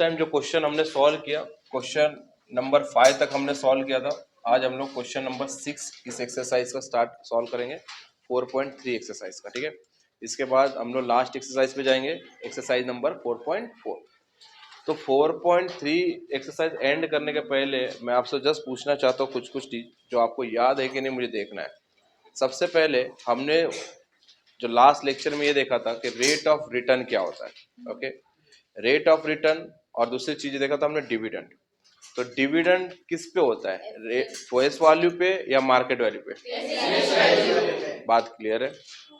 Time जो question हमने solve किया, क्वेश्चन नंबर 5 तक हमने सॉल्व किया था। आज हम लोग क्वेश्चन नंबर 6 इस एक्सरसाइज का सॉल्व करेंगे, 4.3 एक्सरसाइज का, ठीक है। इसके बाद हम लोग लास्ट एक्सरसाइज पे जाएंगे, एक्सरसाइज नंबर 4.4। तो 4.3 एक्सरसाइज एंड करने के पहले मैं आपसे जस्ट पूछना चाहता हूँ कुछ चीज जो आपको याद है कि नहीं, मुझे देखना है। सबसे पहले हमने जो लास्ट लेक्चर में ये देखा था कि रेट ऑफ रिटर्न क्या होता है, ओके। रेट ऑफ रिटर्न और दूसरी चीज देखा था हमने डिविडेंड। तो डिविडेंड किस पे होता है, फेस वैल्यू पे या मार्केट वैल्यू पे? बात क्लियर है।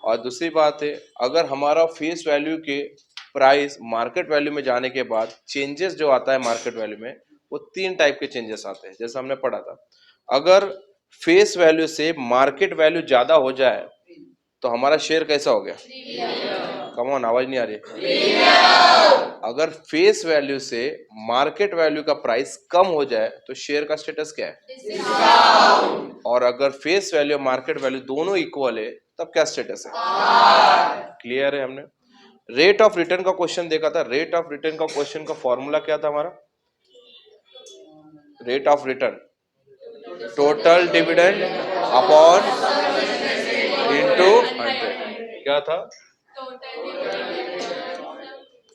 और दूसरी बात है, अगर हमारा फेस वैल्यू के प्राइस मार्केट वैल्यू में जाने के बाद चेंजेस जो आता है मार्केट वैल्यू में, वो 3 टाइप के चेंजेस आते हैं, जैसा हमने पढ़ा था। अगर फेस वैल्यू से मार्केट वैल्यू ज्यादा हो जाए तो हमारा शेयर कैसा हो गया? कम ऑन, आवाज नहीं आ रही। अगर फेस वैल्यू से मार्केट वैल्यू का प्राइस कम हो जाए तो शेयर का स्टेटस क्या है? और अगर फेस वैल्यू और मार्केट वैल्यू दोनों इक्वल है तब क्या स्टेटस है? क्लियर है। हमने रेट ऑफ रिटर्न का क्वेश्चन देखा था। रेट ऑफ रिटर्न का क्वेश्चन का फॉर्मूला क्या था हमारा? Rate of return total dividend upon into 100। क्या था?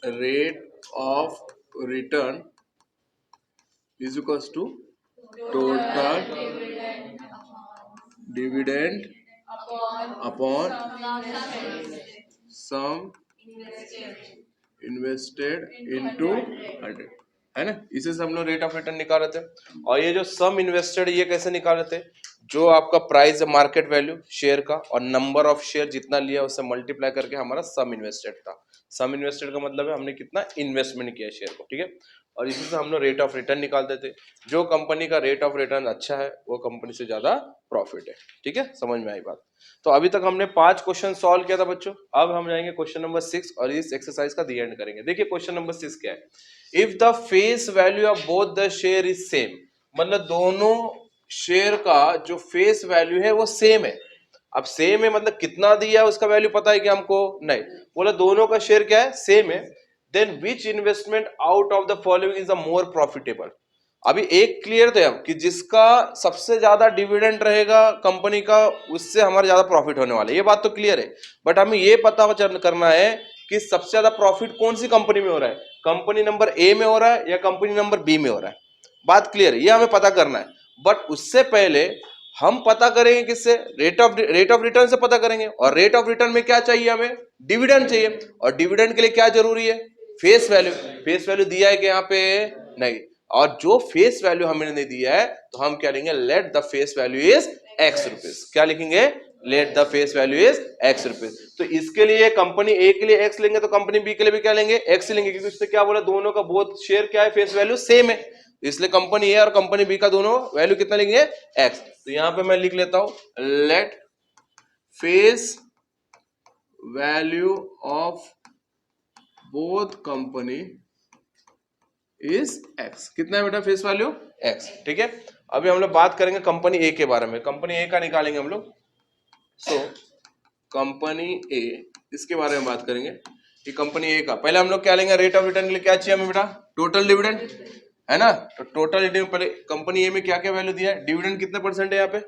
Rate of return is equals to total dividend upon sum invested into 100, है ना। इसे से हम लोग रेट ऑफ रिटर्न निकाल रहे थे। और ये जो सम इन्वेस्टेड, ये कैसे निकाल रहे थे? जो आपका प्राइस है मार्केट वैल्यू शेयर का और नंबर ऑफ शेयर जितना लिया उससे मल्टीप्लाई करके हमारा सम इन्वेस्टेड था। सम इन्वेस्टेड का मतलब है हमने कितना इन्वेस्टमेंट किया शेयर को, ठीक है। और इसी से हम लोग रेट ऑफ रिटर्न निकालते थे। जो कंपनी का रेट ऑफ रिटर्न अच्छा है वो कंपनी से ज्यादा प्रॉफिट है, ठीक है। समझ में आई बात? तो अभी तक हमने 5 क्वेश्चन सॉल्व किया था बच्चों। अब हम जाएंगे क्वेश्चन नंबर 6 और इस एक्सरसाइज का दी एंड करेंगे। देखिए क्वेश्चन नंबर 6 क्या है? If the face value of both the share is same, मतलब दोनों शेयर का जो फेस वैल्यू है वो सेम है। अब सेम है मतलब कितना दिया उसका वैल्यू पता है कि हमको? नहीं। बोला दोनों का शेयर क्या है? सेम है। Then which investment out of the following is the more profitable? अभी एक क्लियर थे हम कि जिसका सबसे ज्यादा डिविडेंड रहेगा कंपनी का, उससे हमारा ज्यादा प्रॉफिट होने वाला है, ये बात तो क्लियर है। बट हमें ये पता करना है कि सबसे ज्यादा प्रॉफिट कौन सी कंपनी में हो रहा है, कंपनी नंबर ए में हो रहा है या कंपनी नंबर बी में हो रहा है। बात क्लियर है, ये हमें पता करना है। बट उससे पहले हम पता करेंगे किससे? रेट ऑफ रिटर्न से पता करेंगे। और रेट ऑफ रिटर्न में क्या चाहिए? हमें डिविडेंड चाहिए। और डिविडेंड के लिए क्या जरूरी है? Face value. फेस वैल्यू दिया है कि यहाँ पे? नहीं। और जो फेस वैल्यू हमने नहीं दिया है तो हम क्या लेंगे? Let the face value is x rupees. क्या लिखेंगे? Let the face value is x rupees. तो इसके लिए कंपनी ए के लिए एक्स लेंगे तो कंपनी बी के लिए भी क्या लेंगे? एक्स लेंगे, क्योंकि उसने क्या बोला? दोनों का बोथ शेयर क्या है? फेस वैल्यू सेम है। इसलिए कंपनी ए और कंपनी बी का दोनों वैल्यू कितना लेंगे? एक्स। तो यहां पे मैं लिख लेता हूं let face value of both company is X. कितना है बेटा फेस वैल्यू? एक्स, ठीक है। अभी हम लोग बात करेंगे कंपनी ए के बारे में। कंपनी ए का निकालेंगे हम लोग। सो कंपनी ए, इसके बारे में बात करेंगे कि कंपनी ए का पहले हम लोग क्या लेंगे? रेट ऑफ रिटर्न के लिए क्या चाहिए हमें बेटा? टोटल डिविडेंड, है ना। तो टोटल डिविडेंड पहले कंपनी ए में क्या क्या वैल्यू दिया है? डिविडेंड कितने परसेंट है यहाँ पे?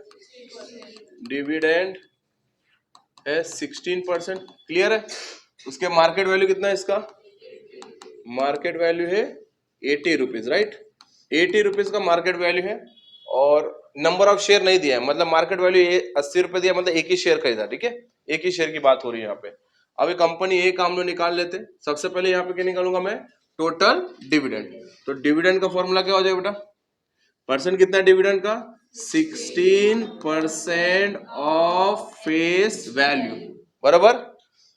डिविडेंड है 16%, क्लियर है। उसके मार्केट वैल्यू कितना है इसका? मार्केट वैल्यू है 80 रुपीज, राइट। 80 रुपीज का मार्केट वैल्यू है। और नंबर ऑफ शेयर नहीं दिया है, मतलब मार्केट वैल्यू 80 रुपए दिया, मतलब एक ही शेयर खरीदा, ठीक है। एक ही शेयर की बात हो रही है यहाँ पे। अभी कंपनी ए का हम लोग निकाल लेते हैं। सबसे पहले यहाँ पे क्या निकालूंगा मैं? Total dividend. तो डिविडेंड का फॉर्मूला क्या हो जाएगा बेटा? परसेंट कितना है डिविडेंड का? 16% ऑफ फेस वैल्यू, बराबर।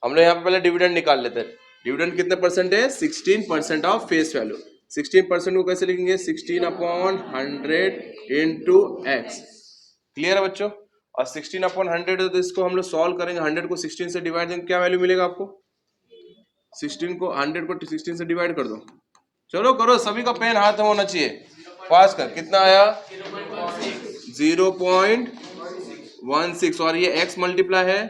हम लोग यहाँ पे पहले डिविडेंड निकाल लेते हैं। डिविडेंड कितने परसेंट है? 16% ऑफ फेस वैल्यू। 16% को कैसे लिखेंगे? 16/100 इंटू एक्स। क्लियर है बच्चों? और 16/100 है तो इसको हम लोग सॉल्व करेंगे। 100 को 16 से डिवाइड देंगे, क्या वैल्यू मिलेगा आपको? 100 को 16 से डिवाइड कर दो। चलो करो, सभी का पेन हाथ में होना चाहिए। पास कर, कितना आया? 0.16। और ये x मल्टीप्लाई है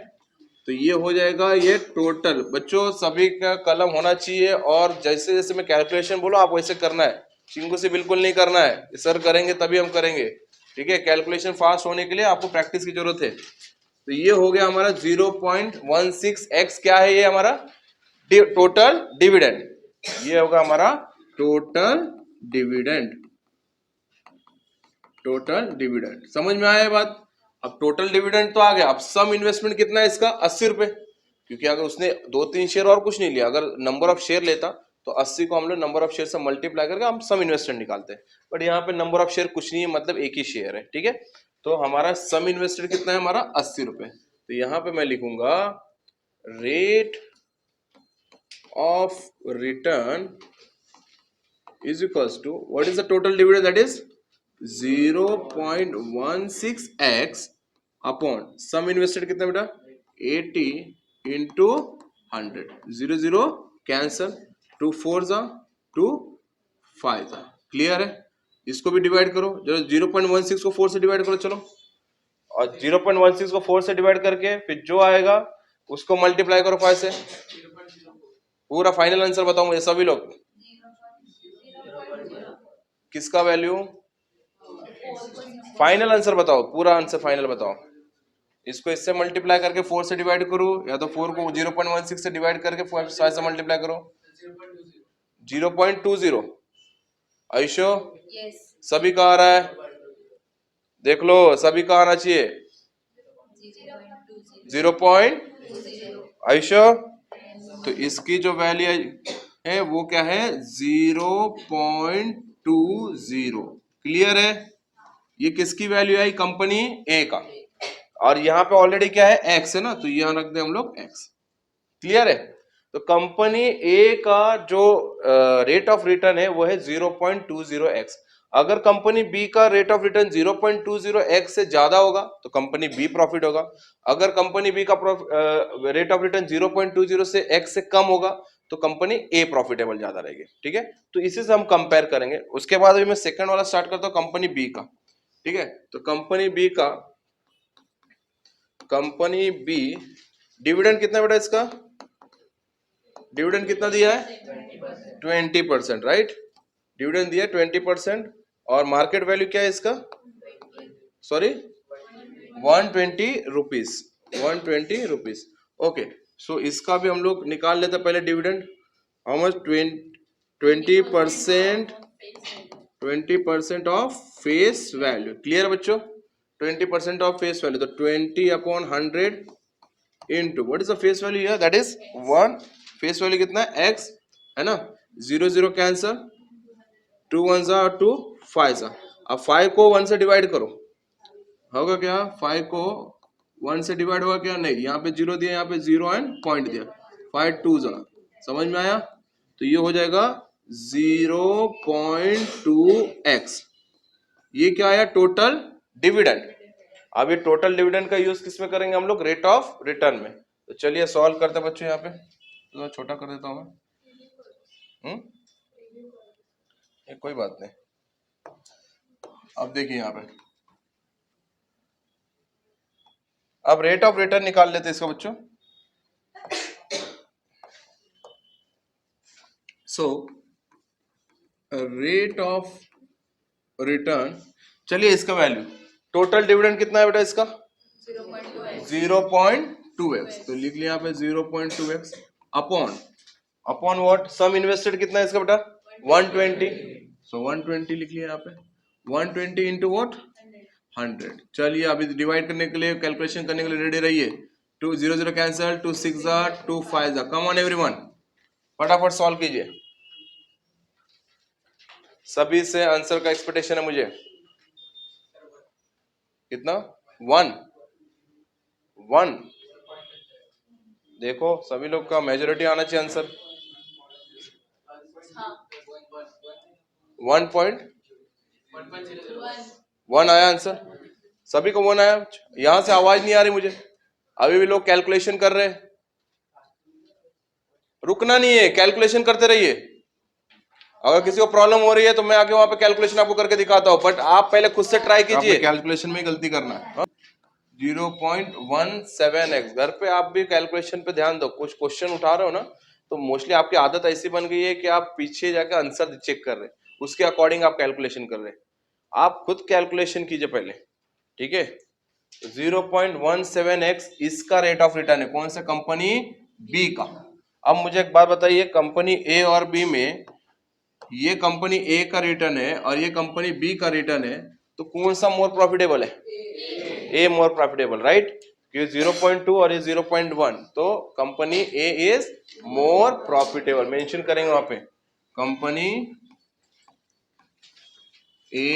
तो ये हो जाएगा ये टोटल। बच्चों सभी का कलम होना चाहिए और जैसे जैसे मैं कैलकुलेशन बोलो आप वैसे करना है, चिंगू से बिल्कुल नहीं करना है, सर करेंगे तभी हम करेंगे, ठीक है। कैलकुलेशन फास्ट होने के लिए आपको प्रैक्टिस की जरूरत है। तो ये हो गया हमारा 0.16x, क्या है ये हमारा टोटल डिविडेंड, ये होगा हमारा टोटल डिविडेंड। टोटल डिविडेंड समझ में आया बात। अब टोटल डिविडेंड तो आ गया, अब सम इन्वेस्टमेंट कितना है इसका 80 रुपए, क्योंकि अगर उसने 2-3 शेयर और कुछ नहीं लिया, अगर नंबर ऑफ शेयर लेता तो 80 को हम लोग नंबर ऑफ शेयर से मल्टीप्लाई करके हम सम इन्वेस्टमेंट निकालते हैं, बट यहाँ पे नंबर ऑफ शेयर कुछ नहीं है, मतलब एक ही शेयर है, ठीक है। तो हमारा सम इन्वेस्टेड कितना है हमारा 80 रुपए। तो यहाँ पे मैं लिखूंगा rate of return is equals to what is the total dividend, that is 0.16x upon sum invested कितना बेटा 80 इंटू 100, 0 0 कैंसल, 2 4 जा 2 5 जा, क्लियर है। इसको भी डिवाइड करो, जो 0.16 को 4 से डिवाइड करो चलो, और 0.16 को 4 से डिवाइड करके फिर जो आएगा उसको मल्टीप्लाई करो 5 से। पूरा फाइनल आंसर बताओ मुझे सभी लोग, किसका वैल्यू, फाइनल आंसर बताओ, पूरा आंसर फाइनल बताओ। इसको इससे मल्टीप्लाई करके 4 से डिवाइड करो, या तो 4 को 0.16 से डिवाइड करके 5 से मल्टीप्लाई करो, 0.20। आयुषो सभी का आ रहा है, देख लो सभी का आना चाहिए 0.20। आयुषो तो इसकी जो वैल्यू है वो क्या है 0.20, क्लियर है। ये किसकी वैल्यू आई, कंपनी ए का, और यहाँ पे ऑलरेडी क्या है एक्स है ना, तो यहाँ रख दे हम लोग एक्स, क्लियर है। तो कंपनी ए का जो रेट ऑफ रिटर्न है वो है 0.20x। अगर कंपनी बी का रेट ऑफ रिटर्न 0.20x से ज्यादा होगा तो कंपनी बी प्रॉफिट होगा, अगर कंपनी बी का रेट ऑफ रिटर्न 0.20 से x से कम होगा तो कंपनी ए प्रॉफिटेबल ज्यादा रहेगी, ठीक है। तो इसी से हम कंपेयर करेंगे। उसके बाद अभी मैं सेकंड वाला स्टार्ट करता हूं कंपनी बी का, ठीक है। तो कंपनी बी डिविडेंड कितना बेटा, इसका डिविडेंड कितना दिया है 20%, राइट। डिविडेंड दिया 20% और मार्केट वैल्यू क्या है इसका, सॉरी 120 रुपीज, 120 रुपीज। ओके, सो इसका भी हम लोग निकाल लेते हैं पहले dividend. How much 20% of face value, clear बच्चों, 20% ऑफ फेस वैल्यू, तो 20/100 into what is the face value here, that is 1। Face value कितना है x है ना, 0 0 कैंसल, 2 1 जा 2 5 जा। अब 5 को 1 से डिवाइड करो, होगा क्या 5 को 1 से डिवाइड होगा क्या, नहीं, यहाँ पे 0 दिया, यहाँ पे 0 एंड पॉइंट दिया, 5 2 जा, समझ में आया। तो ये हो जाएगा 0.2x, ये क्या आया टोटल डिविडेंड। अब ये टोटल डिविडेंड का यूज किसमें करेंगे हम लोग, रेट ऑफ रिटर्न में। तो चलिए सॉल्व करते हैं बच्चों, यहाँ पे तो छोटा कर देता हूं मैं, कोई बात नहीं। अब देखिए यहाँ पे, अब रेट ऑफ रिटर्न निकाल लेते हैं इसका बच्चों। सो रेट ऑफ रिटर्न, चलिए इसका वैल्यू, टोटल डिविडेंड कितना है बेटा इसका 0.2x, तो लिख लिया यहाँ पे 0.2x upon what, some invested कितना है इसका बेटा 120, सो 120 लिख लिया यहाँ पे, 120 इंटू व्हाट 100। चलिए अभी डिवाइड करने के लिए, कैलकुलेशन करने के लिए रेडी रहिए। 2 0 0 कैंसल, 2 6 जा 2 5 जा, कम ऑन एवरीवन फटाफट सॉल्व कीजिए, सभी से आंसर का एक्सपेक्टेशन है मुझे। कितना 1 देखो सभी लोग का मेजोरिटी आना चाहिए आंसर, 1.1 आया आंसर, सभी को 1 आया। यहां से आवाज नहीं आ रही मुझे, अभी भी लोग कैलकुलेशन कर रहे हैं, रुकना नहीं है, कैलकुलेशन करते रहिए। अगर किसी को प्रॉब्लम हो रही है तो मैं आगे वहां पे कैलकुलेशन आपको करके दिखाता हूं, बट आप पहले खुद से ट्राई कीजिए, कैलकुलेशन में गलती करना है। 0.17x। घर पे आप भी कैलकुलेशन पे ध्यान दो, कुछ क्वेश्चन उठा रहे हो ना तो मोस्टली आपकी आदत ऐसी बन गई है कि आप पीछे जाकर आंसर चेक कर रहे हैं, उसके अकॉर्डिंग आप कैलकुलेशन कर रहे हैं। आप खुद कैलकुलेशन कीजिए पहले, ठीक है। 0.17x इसका रेट ऑफ रिटर्न है, कौन सा? कंपनी बी का। अब मुझे एक बात बताइए, कंपनी ए और बी में ये कंपनी ए का रिटर्न है और ये कंपनी बी का रिटर्न है, तो कौन सा मोर प्रॉफिटेबल है? ए मोर प्रॉफिटेबल, राइट? ये 0.2 और ये 0.1, तो company A is more profitable, mention करेंगे वहां पे, company A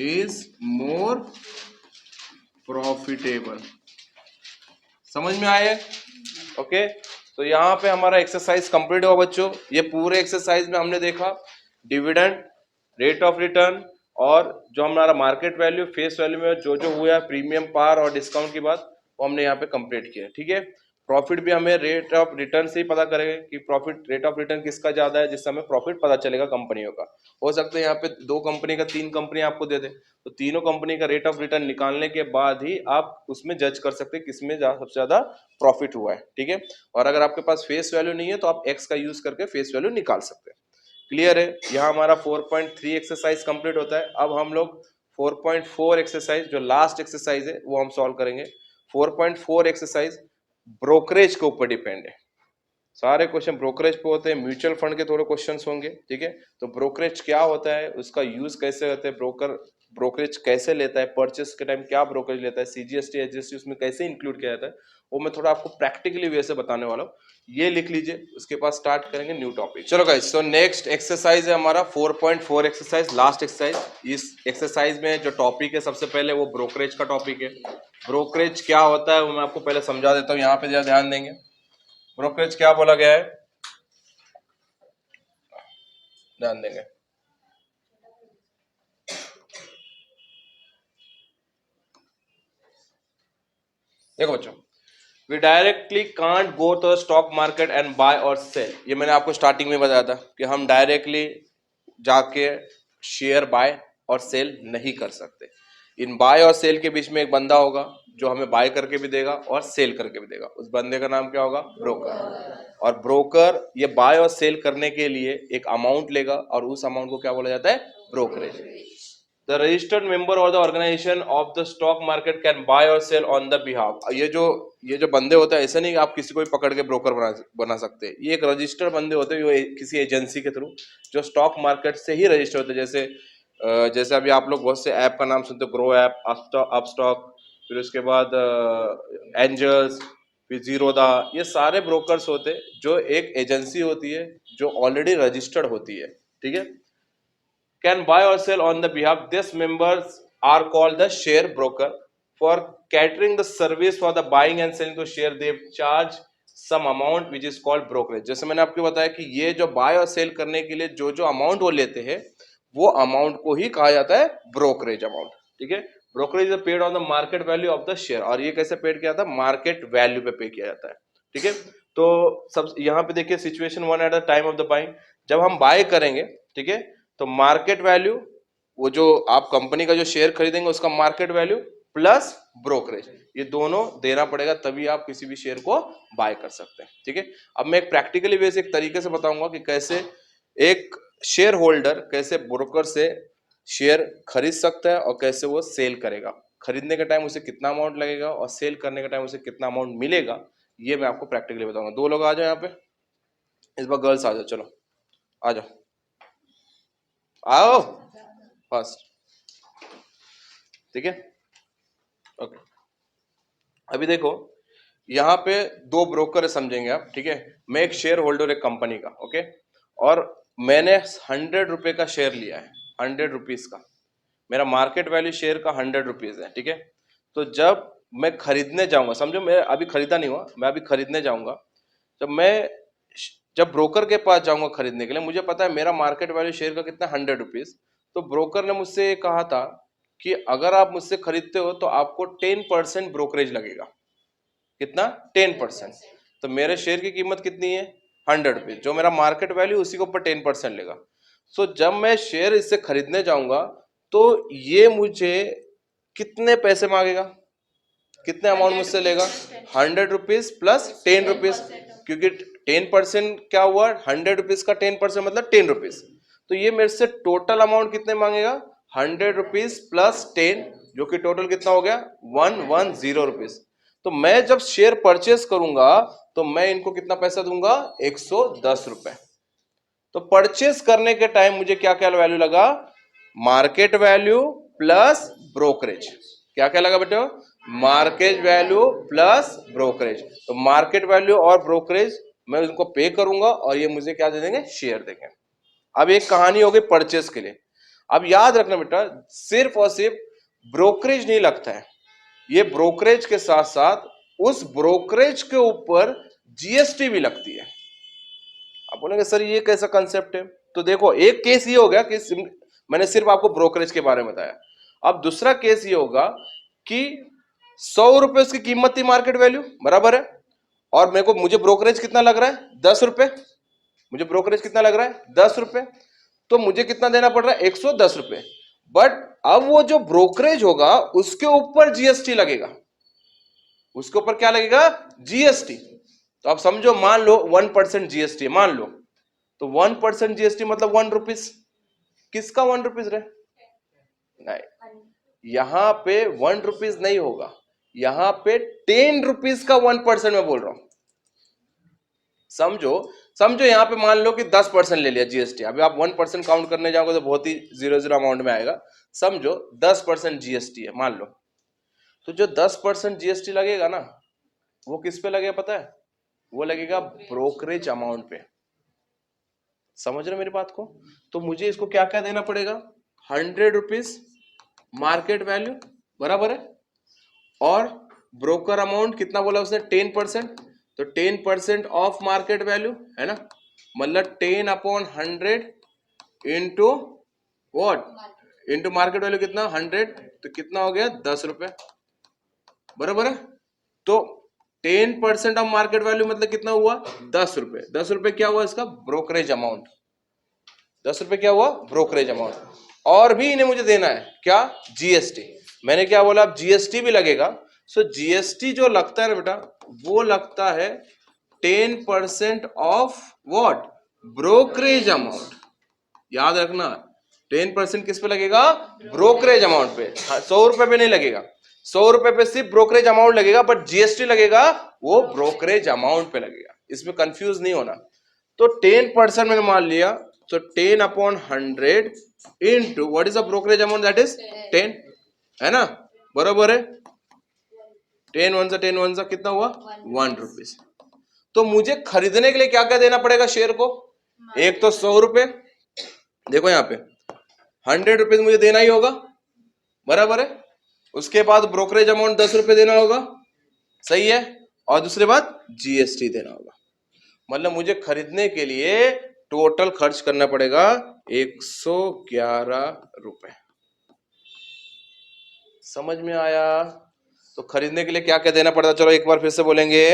is more profitable. समझ में आए? ओके, तो यहाँ पे हमारा एक्सरसाइज कंप्लीट हुआ बच्चों। ये पूरे एक्सरसाइज में हमने देखा डिविडेंड, रेट ऑफ रिटर्न, और जो हमारा मार्केट वैल्यू, फेस वैल्यू में जो जो हुआ, प्रीमियम, पार और डिस्काउंट की बात, वो हमने यहाँ पे कंप्लीट किया, ठीक है। प्रॉफिट भी हमें रेट ऑफ रिटर्न से ही पता करेंगे कि प्रॉफिट, रेट ऑफ रिटर्न किसका ज्यादा है, जिससे हमें प्रॉफिट पता चलेगा कंपनियों का। हो सकता है यहाँ पे 2 कंपनी का 3 कंपनी आपको दे दे, तो तीनों कंपनी का रेट ऑफ रिटर्न निकालने के बाद ही आप उसमें जज कर सकते हैं किसमें सबसे ज्यादा प्रॉफिट हुआ है, ठीक है। और अगर आपके पास फेस वैल्यू नहीं है तो आप एक्स का यूज करके फेस वैल्यू निकाल सकते हैं। क्लियर है? यहाँ हमारा 4.3 एक्सरसाइज कंप्लीट होता है। अब हम लोग 4.4 एक्सरसाइज, जो लास्ट एक्सरसाइज है, वो हम सॉल्व करेंगे। 4.4 एक्सरसाइज ब्रोकरेज के ऊपर डिपेंड है, सारे क्वेश्चन ब्रोकरेज पे होते हैं। म्यूचुअल फंड के थोड़े क्वेश्चंस होंगे, ठीक है। तो ब्रोकरेज क्या होता है, उसका यूज कैसे होता है, ब्रोकरेज कैसे लेता है, परचेस के टाइम क्या ब्रोकरेज लेता है, सीजीएसटी एचजीएसटी उसमें कैसे इंक्लूड किया जाता है, वो मैं थोड़ा आपको प्रैक्टिकली वे से बताने वाला हूँ। ये लिख लीजिए, उसके बाद स्टार्ट करेंगे न्यू टॉपिक। चलो गाइस, तो नेक्स्ट एक्सरसाइज है हमारा 4.4 एक्सरसाइज, लास्ट एक्सरसाइज। इस एक्सरसाइज में जो टॉपिक है सबसे पहले वो ब्रोकरेज का टॉपिक है। ब्रोकरेज क्या होता है वो मैं आपको पहले समझा देता हूँ, यहाँ पे जरा ध्यान देंगे। ब्रोकरेज क्या बोला गया है, ध्यान देंगे। देखो बच्चों, we directly can't go to stock market and buy और सेल। ये मैंने आपको स्टार्टिंग में बताया था कि हम डायरेक्टली जाके शेयर बाय और सेल नहीं कर सकते। इन बाय और सेल के बीच में एक बंदा होगा जो हमें बाय करके भी देगा और सेल करके भी देगा। उस बंदे का नाम क्या होगा? ब्रोकर। और ब्रोकर ये बाय और सेल करने के लिए एक अमाउंट लेगा और उस अमाउंट को क्या बोला जाता है? Brokerage. The registered member or the organization of the stock market can buy or sell on the behalf। ये जो बंदे होते हैं, ऐसा नहीं कि आप किसी को भी पकड़ के ब्रोकर बना सकते हैं। ये एक रजिस्टर्ड बंदे होते हैं जो किसी एजेंसी के थ्रू, जो स्टॉक मार्केट से ही रजिस्टर होते हैं। जैसे अभी आप लोग बहुत से ऐप का नाम सुनते हो, ग्रो ऐप, अपस्टॉक, फिर उसके बाद एंजल्स, फिर जीरोदा, ये सारे ब्रोकर्स होते हैं जो एक एजेंसी होती है जो ऑलरेडी रजिस्टर्ड होती है, ठीक है। Can buy or sell on the behalf. These members are called the share broker. For catering the service for the buying and selling the share, they charge some amount which is called brokerage। जैसे मैंने आपको बताया कि ये जो bye और cell करने के लिए जो जो अमाउंट वो लेते हैं, वो अमाउंट को ही कहा जाता है ब्रोकरेज अमाउंट, ठीक है। Brokerage is paid on the market value of the share. और ये कैसे पेड किया जाता है? मार्केट वैल्यू पे पे किया जाता है, ठीक है। तो सब यहाँ पे देखिए, situation 1 at the time of the buying, जब हम बाय करेंगे, ठीक है, तो मार्केट वैल्यू, वो जो आप कंपनी का जो शेयर खरीदेंगे उसका मार्केट वैल्यू प्लस ब्रोकरेज, ये दोनों देना पड़ेगा, तभी आप किसी भी शेयर को बाय कर सकते हैं, ठीक है। अब मैं एक प्रैक्टिकली वे से एक तरीके से बताऊंगा कि कैसे एक शेयर होल्डर कैसे ब्रोकर से शेयर खरीद सकता है और कैसे वो सेल करेगा। खरीदने के टाइम उसे कितना अमाउंट लगेगा और सेल करने के टाइम उसे कितना अमाउंट मिलेगा, ये मैं आपको प्रैक्टिकली बताऊंगा। 2 लोग आ जाओ यहाँ पे, इस बार गर्ल्स आ जाओ, चलो आ जाओ, आओ फर्स्ट, ठीक है, ओके। अभी देखो, यहाँ पे 2 ब्रोकर समझेंगे आप, ठीक है। मैं एक शेयर होल्डर एक कंपनी का, ओके, और मैंने 100 रुपए का शेयर लिया है, 100 रुपीज का। मेरा मार्केट वैल्यू शेयर का 100 रुपीज है, ठीक है। तो जब मैं खरीदने जाऊंगा, समझो मैं अभी खरीदा नहीं हुआ, मैं अभी खरीदने जाऊंगा, जब ब्रोकर के पास जाऊंगा खरीदने के लिए, मुझे पता है मेरा मार्केट वैल्यू शेयर का कितना, 100 रुपीज। तो ब्रोकर ने मुझसे कहा था कि अगर आप मुझसे खरीदते हो तो आपको 10% ब्रोकरेज लगेगा। कितना? 10%। तो मेरे शेयर की कीमत कितनी है? 100 रुपीज। जो मेरा मार्केट वैल्यू उसी के ऊपर 10% लेगा। सो जब मैं शेयर इससे खरीदने जाऊंगा तो ये मुझे कितने पैसे मांगेगा? कितने अमाउंट मुझसे लेगा? 100 रुपीज प्लस 10 रुपीज, क्योंकि 10% क्या हुआ? 100 रुपीज का 10% मतलब 10 रुपीज। तो ये मेरे से टोटल अमाउंट कितने मांगेगा? 100 रुपीज प्लस 10, जो कि टोटल कितना हो गया? 110 रुपीज। तो मैं जब शेयर परचेस करूंगा तो मैं इनको कितना पैसा दूंगा? 110 रुपए। तो परचेस करने के टाइम मुझे क्या क्या वैल्यू लगा? Market value plus brokerage. क्या क्या लगा बेटे? Market value plus brokerage. तो मार्केट वैल्यू और ब्रोकरेज मैं उनको पे करूंगा और ये मुझे क्या दे देंगे? शेयर देंगे। अब एक कहानी हो गई परचेस के लिए। अब याद रखना बेटा, सिर्फ और सिर्फ ब्रोकरेज नहीं लगता है, ये ब्रोकरेज के साथ साथ उस ब्रोकरेज के ऊपर जीएसटी भी लगती है। आप बोलेंगे सर ये कैसा कंसेप्ट है? तो देखो, एक केस ये हो गया कि मैंने सिर्फ आपको ब्रोकरेज के बारे में बताया। अब दूसरा केस ये होगा कि 100 रुपए उसकी कीमत थी, मार्केट वैल्यू, बराबर है, और मुझे ब्रोकरेज कितना लग रहा है? 10 रुपए। मुझे ब्रोकरेज कितना लग रहा है? 10 रुपए। तो मुझे कितना देना पड़ रहा है? 110 रुपए। बट अब वो जो ब्रोकरेज होगा उसके ऊपर जीएसटी लगेगा। उसके ऊपर क्या लगेगा? जीएसटी। तो आप समझो, मान लो 1% जीएसटी, मान लो, तो 1% जीएसटी मतलब 1 रुपीज। किसका 1 रुपीज रहे? नहीं, यहां पे 1 रुपीज नहीं होगा, यहां पे 10 रुपीज का 1% मैं बोल रहा हूं। समझो समझो, यहां पे मान लो कि 10% ले लिया जीएसटी। अभी आप 1% काउंट करने जाओगे तो बहुत ही जीरो जीरो अमाउंट में आएगा। समझो 10% जीएसटी है मान लो। तो जो 10% जीएसटी लगेगा ना, वो किस पे लगेगा पता है? वो लगेगा ब्रोकरेज अमाउंट पे। समझ रहे मेरी बात को? तो मुझे इसको क्या क्या देना पड़ेगा? 100 रुपीज मार्केट वैल्यू, बराबर है, और ब्रोकर अमाउंट कितना बोला उसने? 10%। तो 10% ऑफ मार्केट वैल्यू है ना, मतलब 10/100 into what? Into market value कितना? 100। तो कितना हो गया? 10 रुपए, बराबर है। तो 10% ऑफ मार्केट वैल्यू मतलब कितना हुआ? 10 रुपए। 10 रुपए क्या हुआ? इसका ब्रोकरेज अमाउंट। 10 रुपए क्या हुआ? Brokerage amount. और भी इन्हें मुझे देना है क्या? जीएसटी। मैंने क्या बोला? अब जीएसटी भी लगेगा। सो जीएसटी जो लगता है ना बेटा, वो लगता है 10% ऑफ व्हाट? Brokerage amount. याद रखना, 10% किस पे लगेगा? ब्रोकरेज अमाउंट पे। 100 रुपए पे नहीं लगेगा। 100 रुपए पे सिर्फ ब्रोकरेज अमाउंट लगेगा, बट जीएसटी लगेगा वो ब्रोकरेज अमाउंट पे लगेगा। इसमें कंफ्यूज नहीं होना। तो 10% मैंने मान लिया, तो 10/100 into what is the brokerage amount? That is 10, है ना, बराबर है। 10 वन सा कितना हुआ? 1 रुपीज। तो मुझे खरीदने के लिए क्या क्या देना पड़ेगा शेयर को? एक तो 100 रुपए, देखो यहाँ पे 100 रुपीज मुझे देना ही होगा, बराबर है। उसके बाद ब्रोकरेज अमाउंट 10 रुपए देना होगा, सही है, और दूसरे बात जीएसटी देना होगा। मतलब मुझे खरीदने के लिए टोटल खर्च करना पड़ेगा 111 रुपए। समझ में आया? तो खरीदने के लिए क्या क्या देना पड़ता? चलो एक बार फिर से बोलेंगे।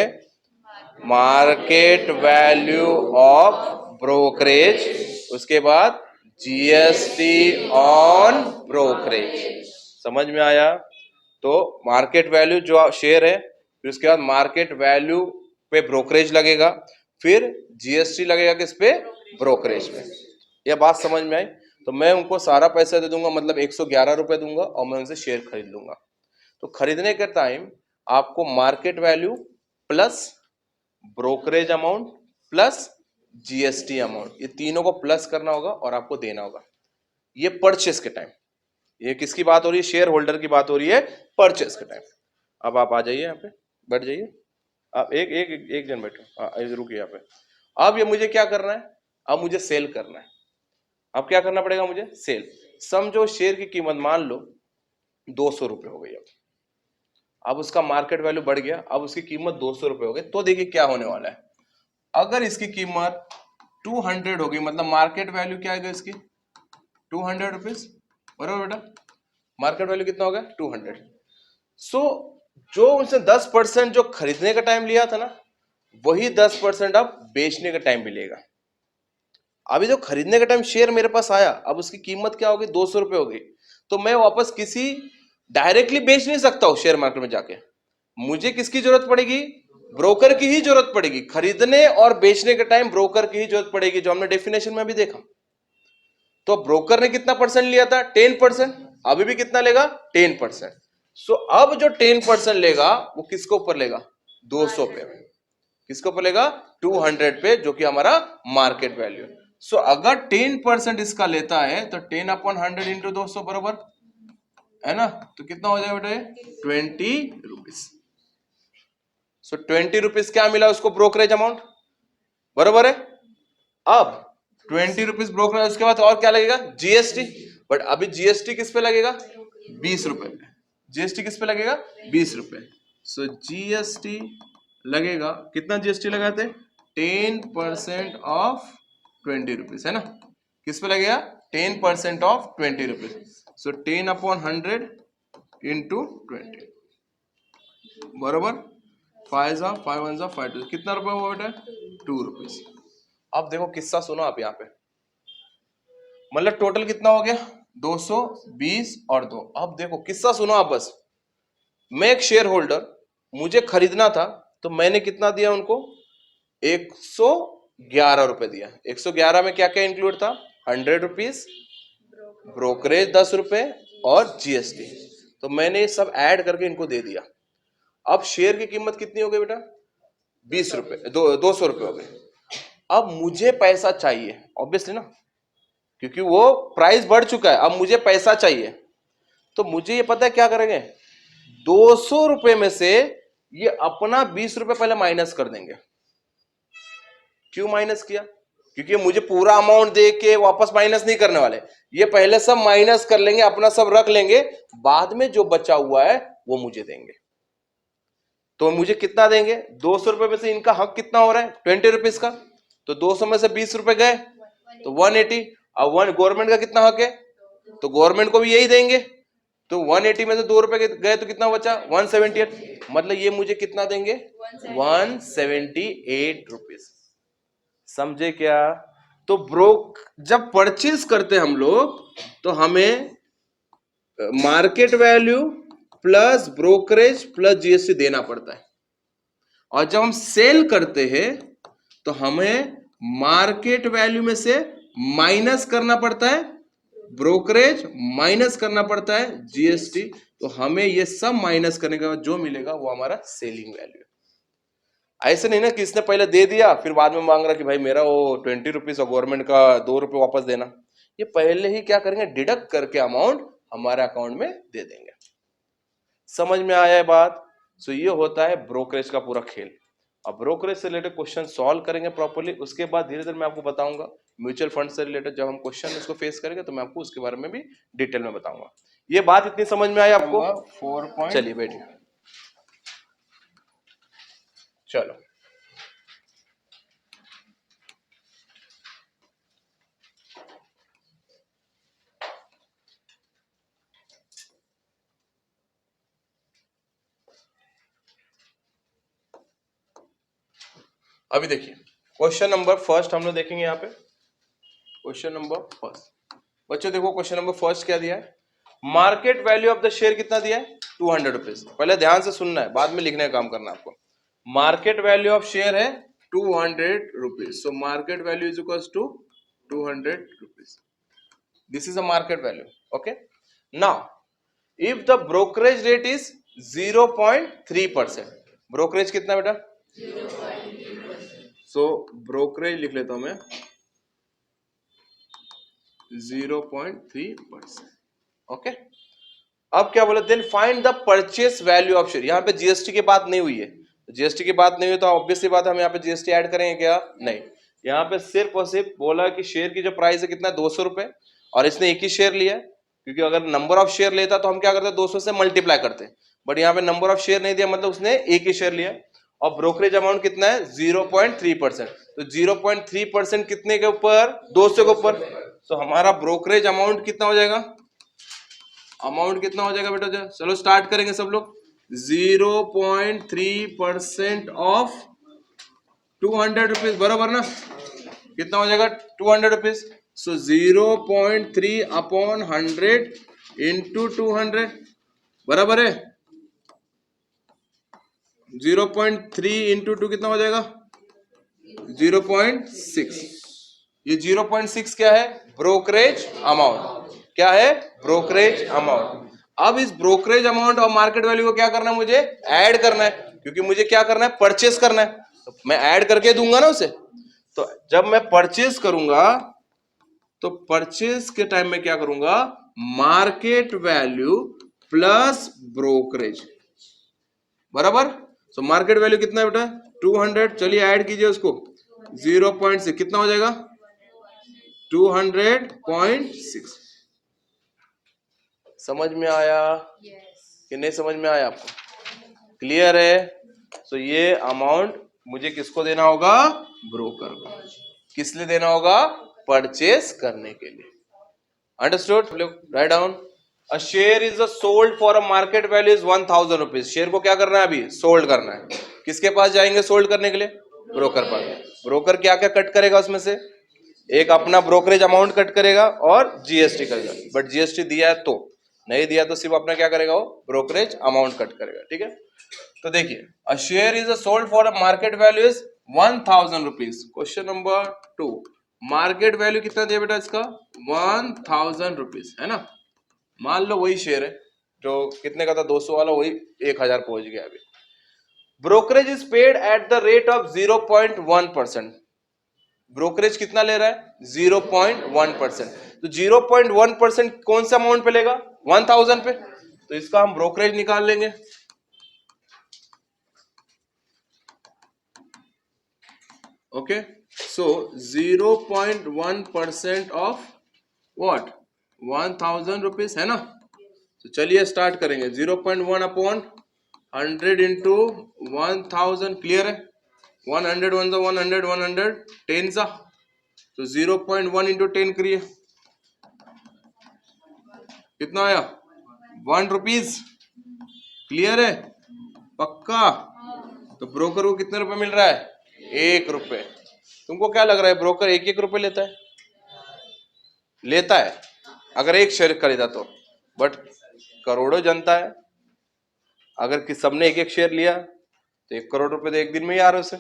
मार्केट वैल्यू ऑफ ब्रोकरेज, उसके बाद जीएसटी ऑन ब्रोकरेज। समझ में आया? तो मार्केट वैल्यू जो शेयर है, फिर उसके बाद मार्केट वैल्यू पे ब्रोकरेज लगेगा, फिर जीएसटी लगेगा किस पे? Brokerage pay. यह बात समझ में आई? तो मैं उनको सारा पैसा दे दूंगा, मतलब 111 रुपए दूंगा, और मैं उनसे शेयर खरीद लूंगा। तो खरीदने के टाइम आपको market value plus brokerage amount plus GST amount, ये तीनों को प्लस करना होगा और आपको देना होगा। ये परचेस के टाइम। ये किसकी बात हो रही है? शेयर होल्डर की बात हो रही है परचेस के टाइम। अब आप आ जाइए, यहाँ पे बैठ जाइए। आप एक एक एक जन बैठो, हाँ रुकिए यहाँ पे। अब ये मुझे क्या करना है? अब मुझे सेल करना है। अब क्या करना पड़ेगा मुझे? सेल। समझो शेयर की कीमत मान लो 200 रुपए हो गई। अब उसका मार्केट वैल्यू बढ़ गया, अब उसकी कीमत 200 रुपए हो गई। तो देखिए क्या होने वाला है। अगर इसकी कीमत 200 हो गई, मतलब मार्केट वैल्यू क्या आएगा इसकी? 200 रुपीज, बराबर बेटा। मार्केट वैल्यू कितना होगा? 200। सो जो उसने 10% जो खरीदने का टाइम लिया था ना, वही 10% अब बेचने का टाइम भी लेगा। अभी जो खरीदने का टाइम शेयर मेरे पास आया, अब उसकी कीमत क्या होगी? 200 रुपए हो गई। तो मैं वापस किसी डायरेक्टली बेच नहीं सकता हूं शेयर मार्केट में जाके। मुझे किसकी जरूरत पड़ेगी? ब्रोकर की ही जरूरत पड़ेगी। खरीदने और बेचने के टाइम ब्रोकर की ही जरूरत पड़ेगी, जो हमने डेफिनेशन में भी देखा। तो ब्रोकर ने कितना परसेंट लिया था? 10%। अभी भी कितना लेगा? 10%। सो अब जो 10% लेगा वो किसके ऊपर लेगा? 200 पे। किसके ऊपर लेगा? 200 पे, जो कि हमारा मार्केट वैल्यू। सो अगर 10% इसका लेता है तो 10/100 इंटू 200 बराबर है ना, तो कितना हो जाएगा बेटा? 20 रुपीज। सो 20 रुपीज क्या मिला उसको? ब्रोकरेज अमाउंट, बराबर है। अब 20 रुपीज ब्रोकरेज, उसके बाद और क्या लगेगा? जीएसटी। बट अभी जीएसटी किस पे लगेगा? 20 रुपए पे। जीएसटी किस पे लगेगा? 20 रुपए। सो जीएसटी लगेगा कितना? जीएसटी लगाते 10% ऑफ 20 रुपीज, है ना। किस पे लगेगा? 10% ऑफ 20 रुपीज। सो 10/100 इंटू 20, बरोबर। 5 जा 5 1 जा 5 2, कितना रुपए हुआ बेटा? 2 रुपीज। अब देखो किस्सा सुनो आप यहाँ पे, मतलब टोटल कितना हो गया? 220 और 2। अब देखो किस्सा सुनो आप बस। मैं एक शेयर होल्डर, मुझे खरीदना था, तो मैंने कितना दिया उनको? 111 रुपए दिया। 111 में क्या क्या इंक्लूड था? 100 रुपीज, ब्रोकरेज 10 रुपए और जीएसटी। तो मैंने ये सब ऐड करके इनको दे दिया। अब शेयर की कीमत कितनी हो गई बेटा? 20 रुपए, 200 रुपए हो गए। अब मुझे पैसा चाहिए ऑब्वियसली ना, क्योंकि वो प्राइस बढ़ चुका है। अब मुझे पैसा चाहिए, तो मुझे ये पता है क्या करेंगे? 200 रुपए में से ये अपना 20 रुपए पहले माइनस कर देंगे। क्यों माइनस किया? क्योंकि मुझे पूरा अमाउंट दे के वापस माइनस नहीं करने वाले, ये पहले सब माइनस कर लेंगे, अपना सब रख लेंगे, बाद में जो बचा हुआ है वो मुझे देंगे। तो मुझे कितना देंगे? 200 रुपए में से इनका हक कितना हो रहा है? 20 रुपीज का। तो 200 में से 20 रुपए गए तो 180। अब गवर्नमेंट का कितना हक है? तो गवर्नमेंट को भी यही देंगे। तो 180 में से 2 रुपए गए तो कितना बचा? 178। मतलब ये मुझे कितना देंगे? 178 रुपीज। समझे क्या? तो जब परचेज करते हम लोग, तो हमें market value plus brokerage plus GST देना पड़ता है। और जब हम सेल करते हैं तो हमें मार्केट वैल्यू में से माइनस करना पड़ता है ब्रोकरेज, माइनस करना पड़ता है जीएसटी। तो हमें ये सब माइनस करने के बाद जो मिलेगा वो हमारा सेलिंग वैल्यू। ऐसे नहीं ना कि इसने पहले दे दिया फिर बाद में मांग रहा कि भाई मेरा वो 20 रुपीज और गवर्नमेंट का 2 रुपए वापस देना। ये पहले ही क्या करेंगे? डिडक्ट करके अमाउंट हमारे अकाउंट में दे देंगे। समझ में आया है बात? सो ये होता है ब्रोकरेज का पूरा खेल। अब ब्रोकरेज से रिलेटेड क्वेश्चन सॉल्व करेंगे प्रॉपर्ली, उसके बाद धीरे धीरे मैं आपको बताऊंगा म्यूचुअल फंड से रिलेटेड जब हम क्वेश्चन इसको फेस करेंगे तो मैं आपको उसके बारे में भी डिटेल में बताऊंगा। ये बात इतनी समझ में आई आपको? 4 चलिए बैठिए, चलो। अभी देखिए क्वेश्चन नंबर फर्स्ट हम लोग देखेंगे यहाँ पे। क्वेश्चन नंबर फर्स्ट, बच्चों देखो क्वेश्चन नंबर फर्स्ट क्या दिया है? Market value of the share कितना दिया है? 200 रुपीज। पहले ध्यान से सुनना है, बाद में लिखने का काम करना है आपको। मार्केट वैल्यू ऑफ शेयर है 200 rupees. So market value is equals to 200 rupees. This is a market value. Okay, now if the brokerage rate is 0.3%, brokerage कितना बेटा? सो ब्रोकरेज लिख लेता हूं मैं 0.3%। ओके, अब क्या बोला? Then find the purchase value of share. यहाँ पे जीएसटी की बात नहीं हुई है, जीएसटी की बात नहीं हुई तो ऑब्वियसली बात है हम यहाँ पे जीएसटी ऐड करेंगे क्या? नहीं। यहाँ पे सिर्फ और सिर्फ बोला कि शेयर की जो प्राइस है कितना? 200 रुपए, और इसने एक ही शेयर लिया, क्योंकि अगर नंबर ऑफ शेयर लेता तो हम क्या करते? 200 से मल्टीप्लाई करते। बट यहाँ पे नंबर ऑफ शेयर नहीं दिया, मतलब उसने एक ही शेयर लिया। और ब्रोकरेज अमाउंट कितना है? 0.3%। तो 0.3% कितने के ऊपर? 200 के ऊपर। तो हमारा ब्रोकरेज अमाउंट कितना हो जाएगा? अमाउंट कितना हो जाएगा बेटा? चलो स्टार्ट करेंगे सब लोग। 0.3% ऑफ 200 रुपीज, बराबर ना? कितना हो जाएगा? 200 रुपीज। सो 0.3/100 इंटू 200, बराबर है। 0.3 इंटू 2 कितना हो जाएगा? 0.6। ये 0.6 क्या है? Brokerage amount. क्या है? Brokerage amount. अब इस ब्रोकरेज अमाउंट और मार्केट वैल्यू को क्या करना है? मुझे ऐड करना है, क्योंकि मुझे क्या करना है? परचेस करना है, तो मैं ऐड करके दूंगा ना उसे। तो जब मैं परचेस करूंगा तो परचेस के टाइम में क्या करूंगा? मार्केट वैल्यू प्लस ब्रोकरेज, बराबर। सो मार्केट वैल्यू कितना है बेटा? 200। चलिए ऐड कीजिए उसको, 0.6 कितना हो जाएगा? 200.6। समझ में आया कि नहीं समझ में आया आपको? क्लियर है? तो ये अमाउंट मुझे किसको देना होगा? ब्रोकर को। किस लिए देना होगा? परचेस करने के लिए। Understood? Write down. A share is sold for a market value is 1000 rupees. Share को क्या करना है? अभी सोल्ड करना है। किसके पास जाएंगे सोल्ड करने के लिए? ब्रोकर पास। ब्रोकर क्या क्या कट करेगा उसमें से? एक अपना ब्रोकरेज अमाउंट कट करेगा और जीएसटी करेगा, बट जीएसटी दिया है तो, नहीं दिया तो सिर्फ अपना क्या करेगा? वो ब्रोकरेज अमाउंट कट करेगा। ठीक है, तो देखिए, a share is sold for a market value is 1000 rupees. Question number 2, market value कितना दिया बेटा इसका? 1000 रुपीज, है ना। मान लो वही शेयर है जो कितने का था? 200 वाला, वही 1000 पहुंच गया अभी। Brokerage is paid at the rate of 0.1%। Brokerage कितना ले रहा है? 0.1%। तो 0.1% कौन सा अमाउंट पे लेगा? 1000 पे। तो इसका हम ब्रोकरेज निकाल लेंगे। Okay, so 0.1% of what? 1000 rupees, है ना। तो चलिए स्टार्ट करेंगे। 0.1 अपॉन 100 इंटू 1000। क्लियर है? 100 1 100 100 10 सा, तो 0.1 इंटू 10 करिए, कितना आया? 1 रुपीज। क्लियर है? पक्का? तो ब्रोकर को कितने रुपए मिल रहा है? 1 रुपए। तुमको क्या लग रहा है ब्रोकर 1 रुपए लेता है? लेता है अगर एक शेयर खरीदा तो, बट करोड़ों जनता है। अगर कि सबने एक शेयर लिया तो 1 करोड़ रुपए तो एक दिन में ही आ रहे उसे।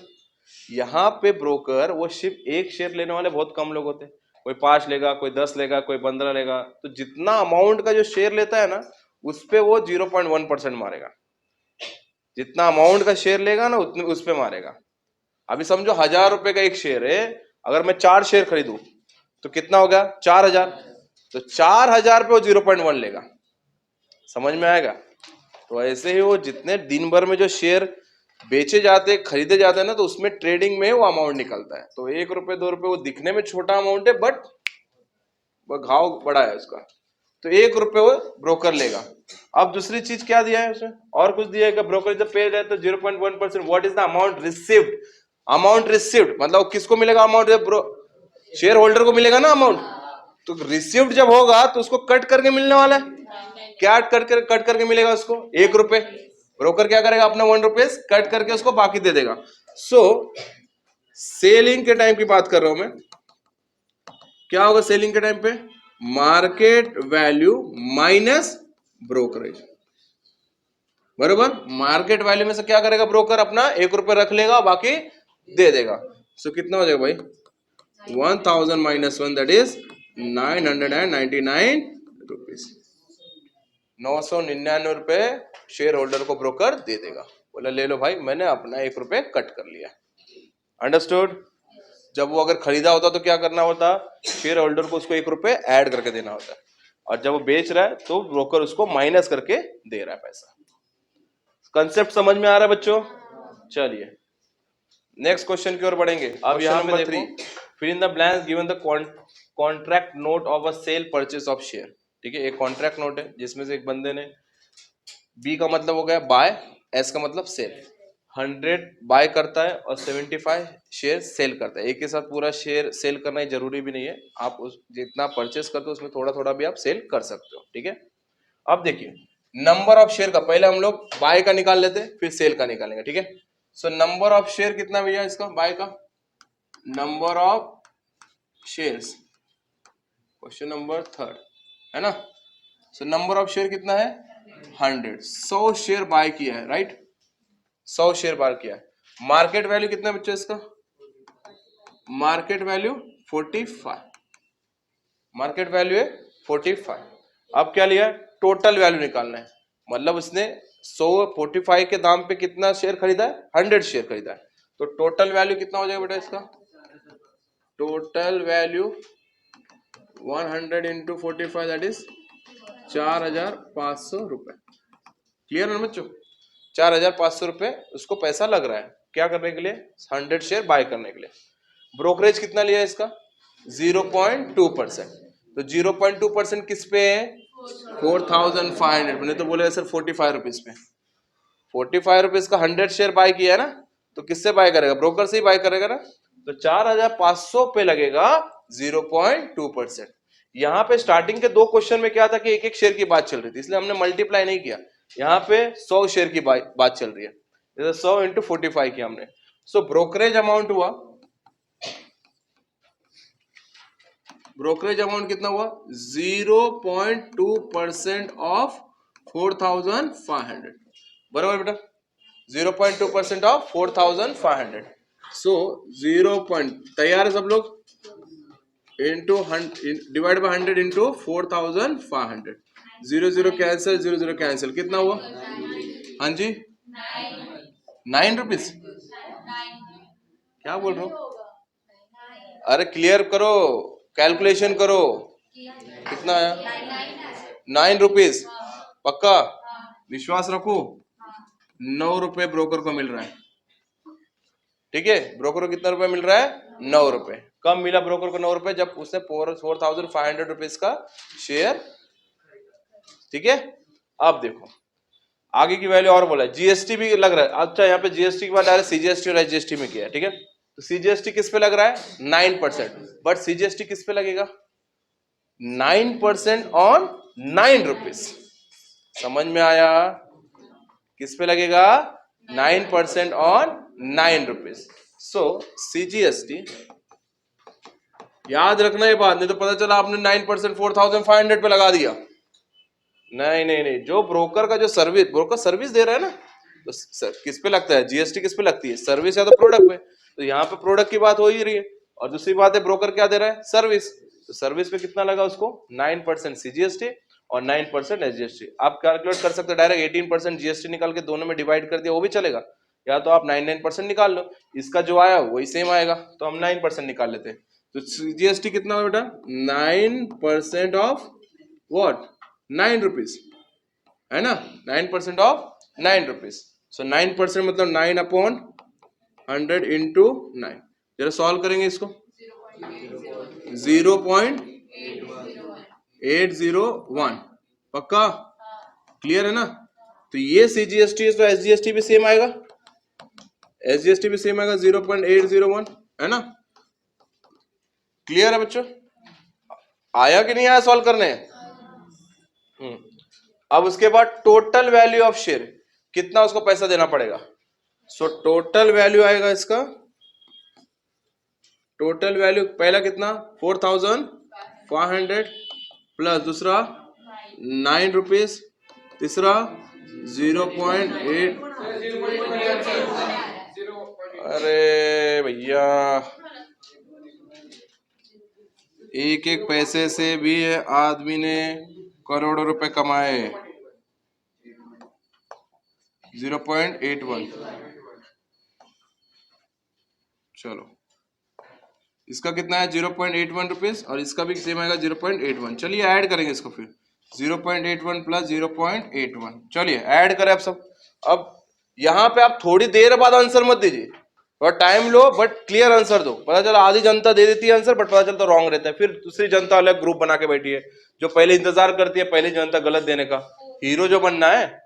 यहाँ पे ब्रोकर वो सिर्फ एक शेयर लेने वाले बहुत कम लोग होते हैं। कोई 5 लेगा, कोई 10 लेगा, कोई 15 लेगा। तो जितना अमाउंट का जो शेयर लेता है ना, उस पे वो 0.1% मारेगा। जितना अमाउंट का शेयर लेगा ना, उतने उस पे मारेगा। अभी समझो 1000 रुपए का एक शेयर है, अगर मैं 4 शेयर खरीदूं तो कितना हो गया? 4000। तो 4000 पे वो 0.1 लेगा। समझ में आएगा? तो ऐसे ही वो जितने दिन भर में जो शेयर बेचे जाते, खरीदे जाते हैं ना, तो उसमें ट्रेडिंग में वो अमाउंट निकलता है। तो 1 रुपए 2 रुपए वो दिखने में छोटा अमाउंट है, बट वो घाव बड़ा है उसका। तो 1 रुपए वो ब्रोकर लेगा। अब दूसरी चीज क्या दिया है उसमें? और कुछ दिया है कि ब्रोकर जब पे जाए तो 0.1%। What is the amount received? Amount received मतलब किसको मिलेगा अमाउंट? शेयर होल्डर को मिलेगा ना अमाउंट। तो रिसीव्ड जब होगा तो उसको कट करके मिलने वाला है। क्या कट करके मिलेगा उसको? 1 रुपए। ब्रोकर क्या करेगा? अपना 1 रुपीज कट करके उसको बाकी दे देगा। सो सेलिंग के टाइम की बात कर रहा हूं मैं। क्या होगा सेलिंग के टाइम पे? मार्केट वैल्यू माइनस ब्रोकरेज, बरोबर। मार्केट वैल्यू में से क्या करेगा ब्रोकर? अपना 1 रुपए रख लेगा, बाकी दे देगा। सो कितना हो जाएगा भाई? 1000 माइनस 1, दैट इज 999 रुपीज। 999 रुपए शेयर होल्डर को ब्रोकर दे देगा। बोला ले लो भाई, मैंने अपना 1 रुपए कट कर लिया। अंडरस्टूड? जब वो अगर खरीदा होता तो क्या करना होता? शेयर होल्डर को उसको 1 रुपए ऐड करके देना होता है, और जब वो बेच रहा है तो ब्रोकर उसको माइनस करके दे रहा है पैसा। कंसेप्ट समझ में आ रहा है बच्चों? चलिए नेक्स्ट क्वेश्चन की ओर बढ़ेंगे। अब यहाँ पे देखो, फिर in the blanks given the contract note of a sale purchase of share. ठीक है, एक कॉन्ट्रैक्ट नोट है जिसमें से एक बंदे ने, बी का मतलब हो गया बाय, एस का मतलब सेल, 100 बाय करता है और 75 शेयर सेल करता है। एक के साथ पूरा शेयर सेल करना ही जरूरी भी नहीं है, आप उस जितना परचेस करते हो उसमें थोड़ा थोड़ा भी आप सेल कर सकते हो। ठीक है, अब देखिए नंबर ऑफ शेयर का पहले हम लोग बाय का निकाल लेते हैं, फिर सेल का निकालेंगे। ठीक है, सो नंबर ऑफ शेयर कितना भैया इसका? बाय का number of shares, question number 3, है ना। सो नंबर ऑफ शेयर कितना है? 100। 100 शेयर बाय किया है, राइट। 100 शेयर बाय किया है। मार्केट वैल्यू कितना बच्चों इसका? मार्केट वैल्यू 45, मार्केट वैल्यू है 45। अब क्या लिया? टोटल वैल्यू निकालना है, मतलब उसने 45 के दाम पे कितना शेयर खरीदा है? 100 शेयर खरीदा है। तो टोटल वैल्यू कितना हो जाएगा बेटा इसका? Total value 100 into 45 that is 4500 रुपए। क्लियर है बच्चों? 4500 रुपए उसको पैसा लग रहा है क्या करने के लिए? 100 शेयर बाय करने के लिए। ब्रोकरेज कितना लिया इसका? 0.2%। तो 0.2% किस पे है? 4500 पे। नहीं तो बोले सर 45 रुपीज पे। 45 रुपीज का 100 शेयर बाय किया है ना, तो किससे बाय करेगा? ब्रोकर से ही बाय करेगा ना। तो 4500 पे लगेगा 0.2%। यहाँ पे स्टार्टिंग के 2 क्वेश्चन में क्या था कि एक एक शेयर की बात चल रही थी, इसलिए हमने मल्टीप्लाई नहीं किया। यहाँ पे 100 शेयर की बात चल रही है, जैसे 100 इंटू 45 किया हमने। सो ब्रोकरेज अमाउंट हुआ, ब्रोकरेज अमाउंट कितना हुआ? 0.2% ऑफ 4500। बराबर बेटा? 0.2% ऑफ 4500। सो 0. तैयार है सब लोग? Into divide by 100 into 4500। 0 0 cancel, 0 0 cancel, कितना हुआ? हाँ जी 9 रुपीज। क्या बोल रहे हो? अरे क्लियर करो, कैलकुलेशन करो, कितना आया? 9 रुपीज। पक्का? विश्वास रखो। 9 रुपए ब्रोकर को मिल रहा है। ठीक है, ब्रोकर को कितना रुपए मिल रहा है? 9 रुपए। कब मिला ब्रोकर को 9 रुपए? जब उसने 4500 रुपीज का शेयर। ठीक है, अब देखो आगे की वैल्यू और बोला है, जीएसटी भी लग रहा है। अच्छा यहाँ पे जीएसटी के बाद डायरेक्ट सीजीएसटी और एसजीएसटी में किया है। ठीक है, तो सीजीएसटी किस पे लग रहा है? 9%। बट सीजीएसटी किस पे लगेगा? 9% ऑन 9 रुपीज। समझ में आया? किस पे लगेगा? 9% ऑन 9 रुपीज। सो सीजीएसटी याद रखना ये बात, नहीं तो पता चला आपने 9% 4500 पे लगा दिया। नहीं नहीं नहीं, जो ब्रोकर का जो सर्विस, ब्रोकर सर्विस दे रहा है ना, तो किस पे लगता है? जीएसटी किस पे लगती है? सर्विस या तो प्रोडक्ट पे। तो यहाँ पे प्रोडक्ट की बात हो ही रही है, और दूसरी बात है ब्रोकर क्या दे रहा है? सर्विस। तो सर्विस पे कितना लगा उसको? 9% सीजीएसटी और 9% एसजीएसटी। आप कैलकुलेट कर सकते हो डायरेक्ट 18% जीएसटी निकाल के दोनों में डिवाइड कर दिया वो भी चलेगा, या तो आप 9% निकाल लो, इसका जो आया वही सेम आएगा, तो हम 9% निकाल लेते हैं। तो जीएसटी कितना हुआ बेटा? 9% ऑफ व्हाट? 9 रुपीज, है ना? 9% ऑफ 9 रुपीज। सो 9% मतलब 9/100 इंटू 9। जरा सॉल्व करेंगे इसको। 0.801। पक्का? क्लियर है ना? तो ये सीजीएसटी है, तो एसजीएसटी भी सेम आएगा, एसजीएसटी भी सेम आएगा 0.801, है ना? क्लियर है बच्चों? आया कि नहीं आया सॉल्व करने? अब उसके बाद टोटल वैल्यू ऑफ शेयर, कितना उसको पैसा देना पड़ेगा? सो टोटल वैल्यू आएगा इसका, टोटल वैल्यू पहला कितना? 4500 प्लस दूसरा 9 रुपीज, तीसरा 0.8। अरे भैया एक एक पैसे से भी आदमी ने करोड़ों रुपए कमाए। 0.81। चलो इसका कितना है? 0.81 रुपीज, और इसका भी सेम आएगा 0.81। चलिए ऐड करेंगे इसको फिर, 0.81 प्लस 0.81। चलिए ऐड करें आप सब। अब यहाँ पे आप थोड़ी देर बाद आंसर मत दीजिए, थोड़ा time low, but clear answer दो। पता चला आधी जनता दे देती है आंसर, बट पता चलता रॉन्ग रहता है, फिर दूसरी जनता अलग ग्रुप बना के बैठी है जो पहले इंतजार करती है पहली जनता गलत देने का। हीरो जो बनना है,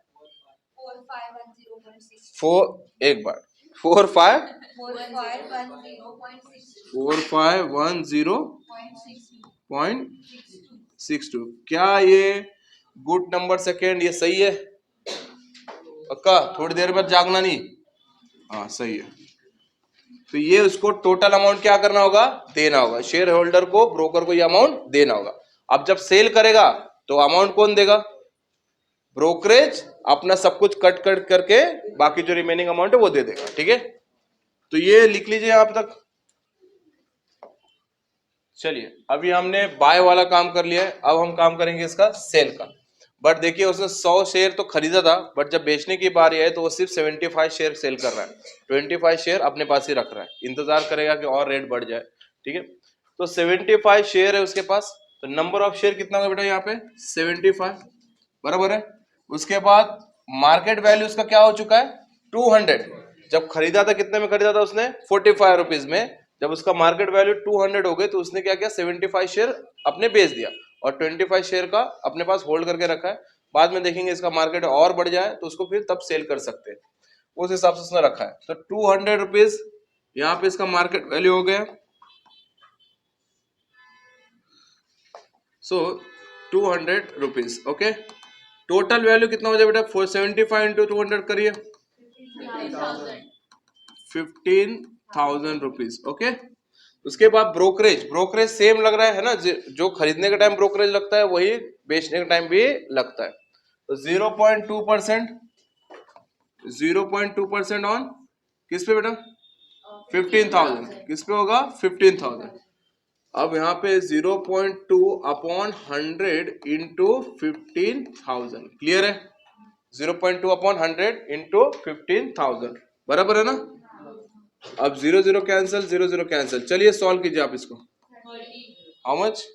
4510.62। क्या ये गुड नंबर सेकेंड ये सही है? पक्का? थोड़ी देर बाद जागना नहीं। हाँ सही है। तो ये उसको टोटल अमाउंट क्या करना होगा? देना होगा। शेयर होल्डर को, ब्रोकर को ये अमाउंट देना होगा। अब जब सेल करेगा तो अमाउंट कौन देगा? ब्रोकरेज अपना सब कुछ कट कट करके बाकी जो रिमेनिंग अमाउंट है वो दे देगा, ठीक है। तो ये लिख लीजिए आप तक। चलिए अभी हमने बाय वाला काम कर लिया है, अब हम काम करेंगे इसका सेल का। बट देखिए उसने 100 शेयर तो खरीदा था, बट जब बेचने की बारी आई तो वो सिर्फ 75 शेयर सेल कर रहा है, 25 शेयर अपने पास ही रख रहा है, इंतजार करेगा कि और रेट बढ़ जाए, ठीक है। तो 75 शेयर है उसके पास, तो नंबर ऑफ शेयर कितना होगा बेटा यहाँ पे 75, बराबर है। उसके बाद मार्केट वैल्यू उसका क्या हो चुका है 200। जब खरीदा था कितने में खरीदा था उसने 45 रुपीज में, जब उसका मार्केट वैल्यू 200 हो गए तो उसने क्या किया 75 शेयर अपने बेच दिया और 25 शेयर का अपने पास होल्ड करके रखा है। बाद में देखेंगे इसका मार्केट और बढ़ जाए तो उसको फिर तब सेल कर सकते हैं, उस हिसाब से उसने रखा है। तो 200 रुपीज यहाँ पे इसका मार्केट वैल्यू हो गया। सो 200 रुपीज, ओके। टोटल वैल्यू कितना हो जाए बेटा 475 इंटू 200 करिए 15,000 रुपीज, ओके। उसके बाद ब्रोकरेज, ब्रोकरेज सेम लग रहा है ना, जो खरीदने के टाइम ब्रोकरेज लगता है वही बेचने के टाइम भी लगता है। तो 0.2%, 0.2% ऑन किस पे बेटा 15,000, किस पे होगा 15,000। अब यहाँ पे 0.2 अपॉन 100 इंटू 15,000, क्लियर है। 0.2 अपॉन 100 इंटू 15,000, बराबर है ना। अब 0 0 कैंसिल, 0 0 कैंसिल। चलिए सॉल्व कीजिए आप इसको। हाउ मच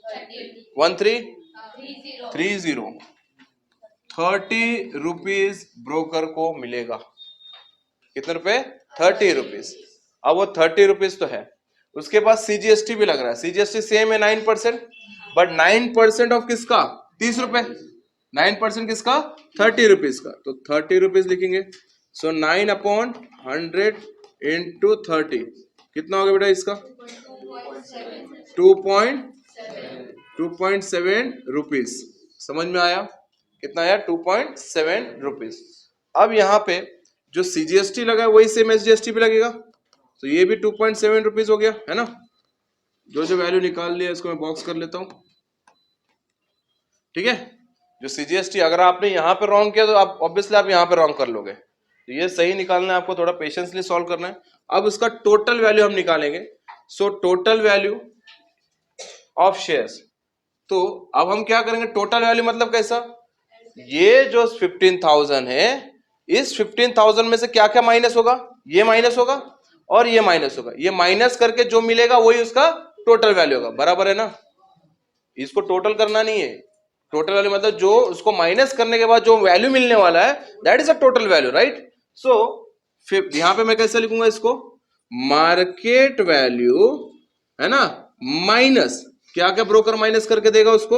1330, 30 रुपीज ब्रोकर को मिलेगा। कितने रुपए 30 रुपीज। अब वो 30 रुपीज तो है, उसके बाद सीजीएसटी भी लग रहा है, सीजीएसटी सेम है 9%, बट 9% ऑफ किसका 30 रुपए, 9% किसका 30 रुपीज का, तो 30 रुपीज लिखेंगे। सो 9 अपॉन 100 इंटू 30 कितना होगा बेटा इसका 2.7 रुपीज। समझ में आया कितना आया 2.7 रुपीज। अब यहाँ पे जो सीजीएसटी लगा है वही सेम एसजीएसटी भी लगेगा, तो ये भी 2.7 रुपीज हो गया है ना। जो वैल्यू निकाल लिया इसको मैं बॉक्स कर लेता हूं, ठीक है। जो सीजीएसटी अगर आपने यहाँ पे रॉन्ग किया तो आप ऑब्वियसली आप यहाँ पे रॉन्ग कर लोगे, तो ये सही निकालना है आपको, थोड़ा पेशेंसली सॉल्व करना है। अब उसका टोटल वैल्यू हम निकालेंगे। So total value of shares, तो अब हम क्या करेंगे टोटल वैल्यू मतलब कैसा, ये जो 15,000 है इस 15,000 में से क्या क्या माइनस होगा, ये माइनस होगा और ये माइनस होगा, ये माइनस करके जो मिलेगा वही उसका टोटल वैल्यू होगा, बराबर है ना। इसको टोटल करना नहीं है, टोटल वैल्यू मतलब जो उसको माइनस करने के बाद जो वैल्यू मिलने वाला है that is a total value, right. So फिर यहां पे मैं कैसे लिखूंगा इसको, मार्केट वैल्यू है ना माइनस क्या क्या ब्रोकर माइनस करके देगा उसको,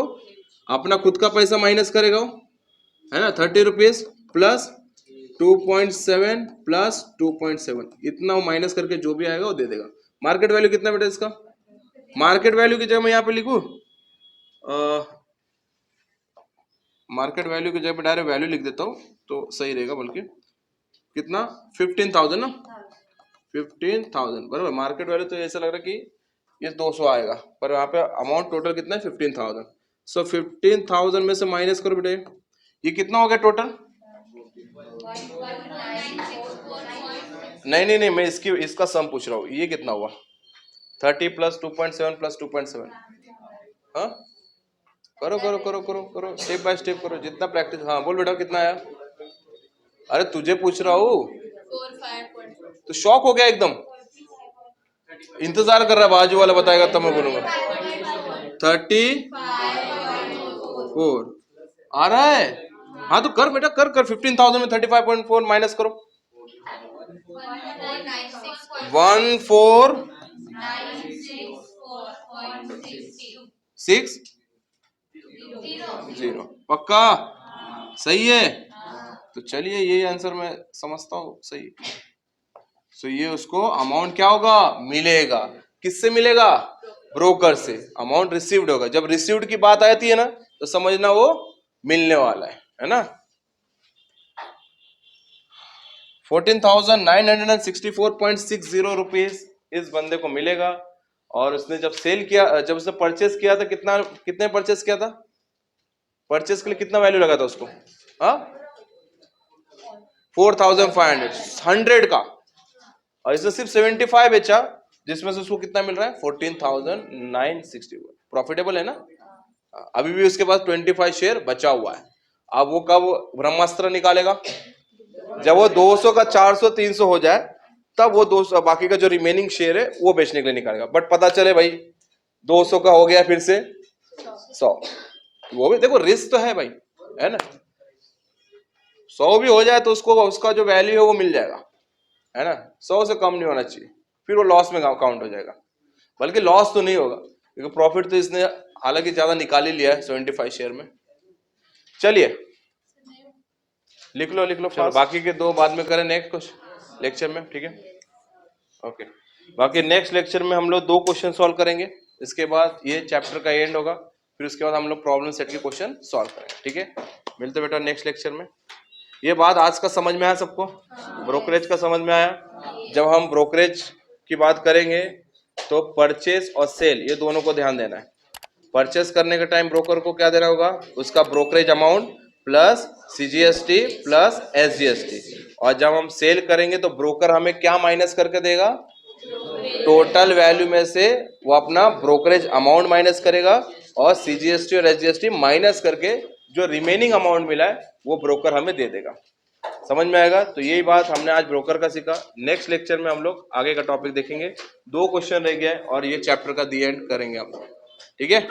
अपना खुद का पैसा माइनस करेगा है ना 30 रुपीज प्लस 2.7 प्लस 2.7, इतना वो माइनस करके जो भी आएगा वो दे देगा। मार्केट वैल्यू कितना बेटा इसका, मार्केट वैल्यू की जगह मैं यहाँ पे लिखूं मार्केट वैल्यू की जगह पे डायरेक्ट वैल्यू लिख देता हूँ तो सही रहेगा, बल्कि कितना 15,000 ना 15,000 बराबर। मार्केट वैल्यू तो ऐसा लग रहा है कि ये 200 आएगा, पर यहाँ पे अमाउंट टोटल कितना है 15,000। सो 15,000 में से माइनस करो बेटे, ये कितना हो गया टोटल, नहीं मैं इसका सम पूछ रहा हूँ, ये कितना हुआ 30 प्लस 2.7 प्लस 2.7, हाँ करो करो करो करो करो स्टेप बाय स्टेप करो जितना प्रैक्टिस। हाँ बोल बेटा कितना आया, अरे तुझे पूछ रहा हूँ, तो शॉक हो गया एकदम, इंतजार कर रहा है बाजू वाला बताएगा तब मैं बोलूंगा। 34 आ रहा है, हाँ तो कर बेटा कर कर 15,000 में 35.4 माइनस करो 1460 पक्का सही है। तो चलिए यही आंसर मैं समझता हूँ सही। सो ये उसको अमाउंट क्या होगा मिलेगा, किससे मिलेगा ब्रोकर से, अमाउंट रिसीव्ड होगा। जब रिसीव्ड की बात आती है ना तो समझना वो मिलने वाला है ना। 14,964.60 रुपीज इस बंदे को मिलेगा। और उसने जब सेल किया, जब उसने परचेस किया था कितने परचेस किया था, परचेस के लिए कितना वैल्यू लगा था उसको, हाँ 4,500, 100 का, और इसने सिर्फ 75 बेचा, जिसमें से उसको कितना मिल रहा है? 14,960। प्रॉफिटेबल है ना? अभी भी उसके पास 25 शेयर बचा हुआ है। अब वो कब ब्रह्मास्त्र निकालेगा? जब वो 200 का 400 300 हो जाए, तब वो 200 बाकी का जो रिमेनिंग शेयर है वो बेचने के लिए निकालेगा। बट पता चले भाई 200 का हो गया फिर से 100, वो भी देखो रिस्क तो है भाई, है ना? 100 भी हो जाए तो उसको उसका जो वैल्यू है वो मिल जाएगा, है ना? 100 से कम नहीं होना चाहिए, फिर वो लॉस में काउंट हो जाएगा। बल्कि लॉस तो नहीं होगा, क्योंकि प्रॉफिट तो इसने हालांकि ज्यादा निकाल ही लिया है 75 शेयर में। चलिए लिख लो चलो, बाकी के दो बाद में करें नेक्स्ट कुछ लेक्चर में, ठीक है? ओके, बाकी नेक्स्ट लेक्चर में हम लोग 2 क्वेश्चन सॉल्व करेंगे, इसके बाद ये चैप्टर का एंड होगा, फिर उसके बाद हम लोग प्रॉब्लम सेट के क्वेश्चन सॉल्व करेंगे, ठीक है? मिलते बेटा नेक्स्ट लेक्चर में। ये बात आज का समझ में आया सबको? ब्रोकरेज का समझ में आया? जब हम ब्रोकरेज की बात करेंगे तो परचेज और सेल ये दोनों को ध्यान देना है। परचेस करने के टाइम ब्रोकर को क्या देना होगा? उसका brokerage amount plus CGST plus SGST, और जब हम सेल करेंगे तो ब्रोकर हमें क्या माइनस करके देगा? टोटल वैल्यू में से वो अपना ब्रोकरेज अमाउंट माइनस करेगा, और सीजीएसटी और एसजीएसटी माइनस करके जो रिमेनिंग अमाउंट मिला है वो ब्रोकर हमें दे देगा। समझ में आएगा? तो यही बात हमने आज ब्रोकर का सीखा। नेक्स्ट लेक्चर में हम लोग आगे का टॉपिक देखेंगे। 2 क्वेश्चन रह गया है और ये चैप्टर का दी एंड करेंगे हम लोग, ठीक है?